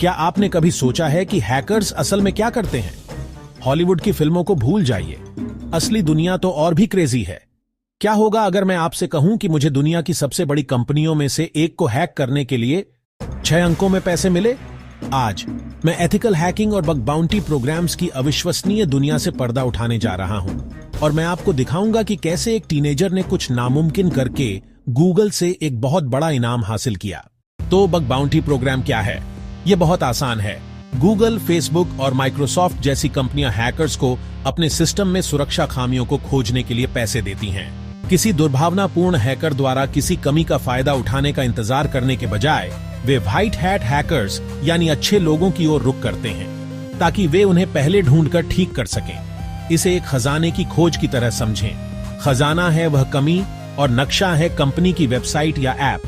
क्या आपने कभी सोचा है कि हैकर्स असल में क्या करते हैं? हॉलीवुड की फिल्मों को भूल जाइए, असली दुनिया तो और भी क्रेजी है। क्या होगा अगर मैं आपसे कहूं कि मुझे दुनिया की सबसे बड़ी कंपनियों में से एक को हैक करने के लिए 6 अंकों में पैसे मिले? आज मैं एथिकल हैकिंग और बग बाउंटी प्रोग्राम्स की अविश्वसनीय दुनिया से पर्दा उठाने जा रहा हूं और मैं आपको दिखाऊंगा कि कैसे एक टीनेजर ने कुछ नामुमकिन करके गूगल से एक बहुत बड़ा इनाम हासिल किया। तो बग बाउंटी प्रोग्राम क्या है? यह बहुत आसान है। गूगल, फेसबुक और माइक्रोसॉफ्ट जैसी कंपनियां हैकर्स को अपने सिस्टम में सुरक्षा खामियों को खोजने के लिए पैसे देती हैं। किसी दुर्भावनापूर्ण हैकर द्वारा किसी कमी का फायदा उठाने का इंतजार करने के बजाय वे व्हाइट हैट हैकर्स यानी अच्छे लोगों की ओर रुख करते हैं ताकि वे उन्हें पहले ढूंढकर ठीक कर सकें। इसे एक खजाने की खोज की तरह समझें। खजाना है वह कमी और नक्शा है कंपनी की वेबसाइट या ऐप।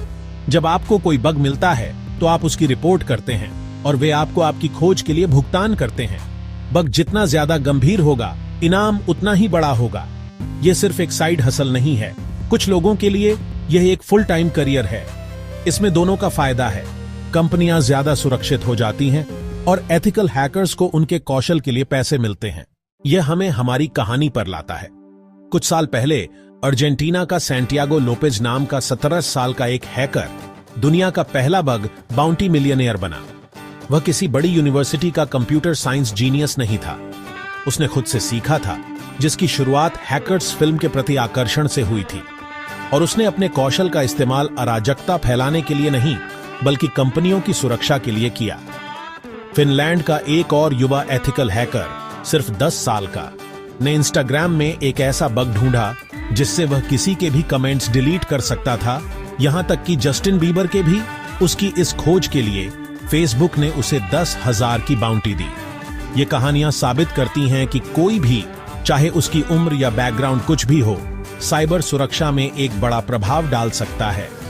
जब आपको कोई बग मिलता है तो आप उसकी रिपोर्ट करते हैं और वे आपको आपकी खोज के लिए भुगतान करते हैं। बग जितना ज्यादा गंभीर होगा, इनाम उतना ही बड़ा होगा। यह सिर्फ एक साइड हसल नहीं है, कुछ लोगों के लिए यह एक फुल टाइम करियर है। इसमें दोनों का फायदा है। कंपनियां ज्यादा सुरक्षित हो जाती हैं और एथिकल हैकर्स को उनके कौशल के लिए पैसे मिलते हैं। यह हमें हमारी कहानी पर लाता है। कुछ साल पहले अर्जेंटीना का सैंटियागो लोपेज नाम का 17 साल का एक हैकर दुनिया का पहला बग बाउंटी मिलियनेयर बना। वह किसी बड़ी यूनिवर्सिटी का कंप्यूटर साइंस जीनियस नहीं था। उसने खुद से सीखा था, जिसकी शुरुआत हैकर्स फिल्म के प्रति आकर्षण से हुई थी। और उसने अपने कौशल का इस्तेमाल अराजकता फैलाने के लिए नहीं, बल्कि कंपनियों की सुरक्षा के लिए किया। फिनलैंड का एक और युवा एथिकल हैकर, सिर्फ 10 साल का, ने इंस्टाग्राम में एक ऐसा बग ढूंढा जिससे वह किसी के भी कमेंट्स डिलीट कर सकता था, यहां तक कि जस्टिन बीबर के भी। उसकी इस खोज के लिए फेसबुक ने उसे 10,000 की बाउंटी दी। ये कहानियां साबित करती हैं कि कोई भी, चाहे उसकी उम्र या बैकग्राउंड कुछ भी हो, साइबर सुरक्षा में एक बड़ा प्रभाव डाल सकता है।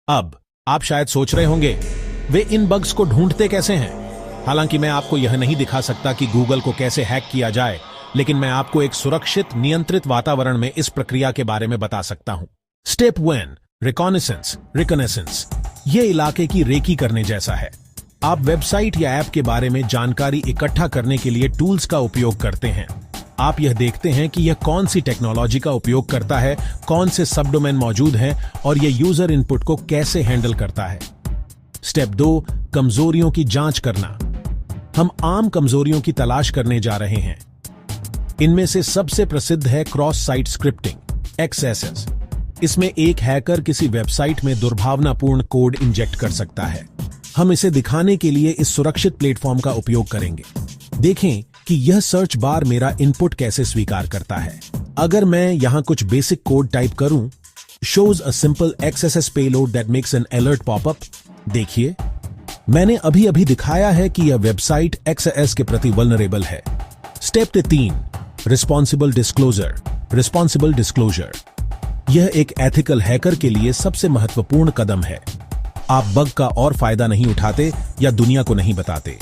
अब आप शायद सोच रहे होंगे, वे इन बग्स को ढूंढते कैसे हैं? हालांकि मैं आपको यह नहीं दिखा सकता कि गूगल को कैसे हैक किया जाए, लेकिन मैं आपको एक सुरक्षित, नियंत्रित वातावरण में इस प्रक्रिया के बारे में बता सकता हूं। Step 1, reconnaissance. यह इलाके की रेकी करने जैसा है। आप वेबसाइट या ऐप के बारे में जानकारी इकट्ठा करने के लिए टूल्स का उपयोग करते हैं। आप यह देखते हैं कि यह कौन सी टेक्नोलॉजी का उपयोग करता है, कौन से सब डोमेन मौजूद हैं और यह यूजर इनपुट को कैसे हैंडल करता है। स्टेप 2, कमजोरियों की जांच करना। हम आम कमजोरियों की तलाश करने जा रहे हैं। इनमें से सबसे प्रसिद्ध है क्रॉस साइट स्क्रिप्टिंग, XSS। इसमें एक हैकर किसी वेबसाइट में दुर्भावनापूर्ण कोड इंजेक्ट कर सकता है। हम इसे दिखाने के लिए इस सुरक्षित प्लेटफॉर्म का उपयोग करेंगे। देखें कि यह सर्च बार मेरा इनपुट कैसे स्वीकार करता है। अगर मैं यहां कुछ बेसिक कोड टाइप करूं, shows a simple XSS payload that makes an alert pop up। देखिए, मैंने अभी दिखाया है कि यह वेबसाइट XSS के प्रति वल्नरेबल है। Step 3, responsible disclosure. यह एक एथिकल हैकर के लिए सबसे महत्वपूर्ण कदम है। आप बग का और फायदा नहीं उठाते या दुनिया को नहीं बताते।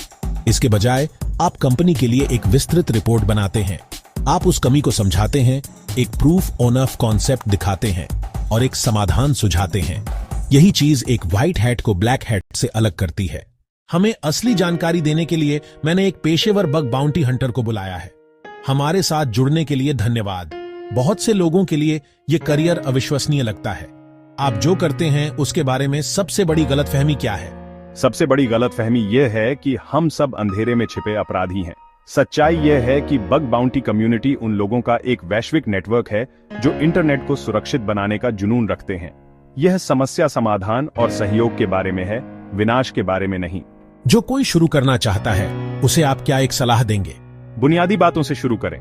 इसके बजाय आप कंपनी के लिए एक विस्तृत रिपोर्ट बनाते हैं। आप उस कमी को समझाते हैं, एक प्रूफ ऑफ कॉन्सेप्ट दिखाते हैं और एक समाधान सुझाते हैं। यही चीज एक व्हाइट हैट को ब्लैक हैट से अलग करती है। हमें असली जानकारी देने के लिए मैंने एक पेशेवर बग बाउंटी हंटर को बुलाया है। हमारे साथ जुड़ने के लिए धन्यवाद। बहुत से लोगों के लिए यह करियर अविश्वसनीय लगता है। आप जो करते हैं उसके बारे में सबसे बड़ी गलतफहमी क्या है? सबसे बड़ी गलतफहमी यह है कि हम सब अंधेरे में छिपे अपराधी हैं। सच्चाई यह है कि बग बाउंटी कम्युनिटी उन लोगों का एक वैश्विक नेटवर्क है जो इंटरनेट को सुरक्षित बनाने का जुनून रखते हैं। यह समस्या समाधान और सहयोग के बारे में है, विनाश के बारे में नहीं। जो कोई शुरू करना चाहता है, उसे आप क्या एक सलाह देंगे? बुनियादी बातों से शुरू करें।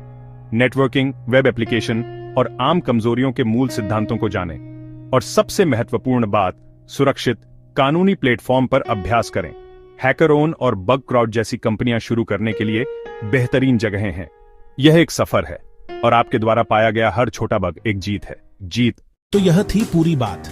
नेटवर्किंग, वेब एप्लीकेशन और आम कमजोरियों के मूल सिद्धांतों को जानें। और सबसे महत्वपूर्ण बात, सुरक्षित, कानूनी प्लेटफॉर्म पर अभ्यास करें। हैकरओन और बग क्राउड जैसी कंपनियां शुरू करने के लिए बेहतरीन जगहें हैं। यह एक सफर है, और आपके द्वारा पाया गया हर छोटा बग एक जीत है। जीत। तो यह थी पूरी बात।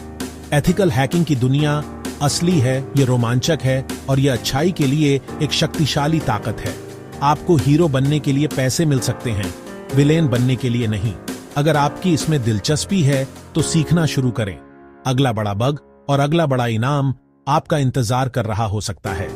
एथिकल हैकिंग की दुनिया असली है, ये रोमांचक है और ये अच्छाई के लिए एक शक्तिशाली ताकत है। आपको हीरो बनने के लिए पैसे मिल सकते हैं, विलेन बनने के लिए नहीं। अगर आपकी इसमें दिलचस्पी है तो सीखना शुरू करें। अगला बड़ा बग और अगला बड़ा इनाम आपका इंतजार कर रहा हो सकता है।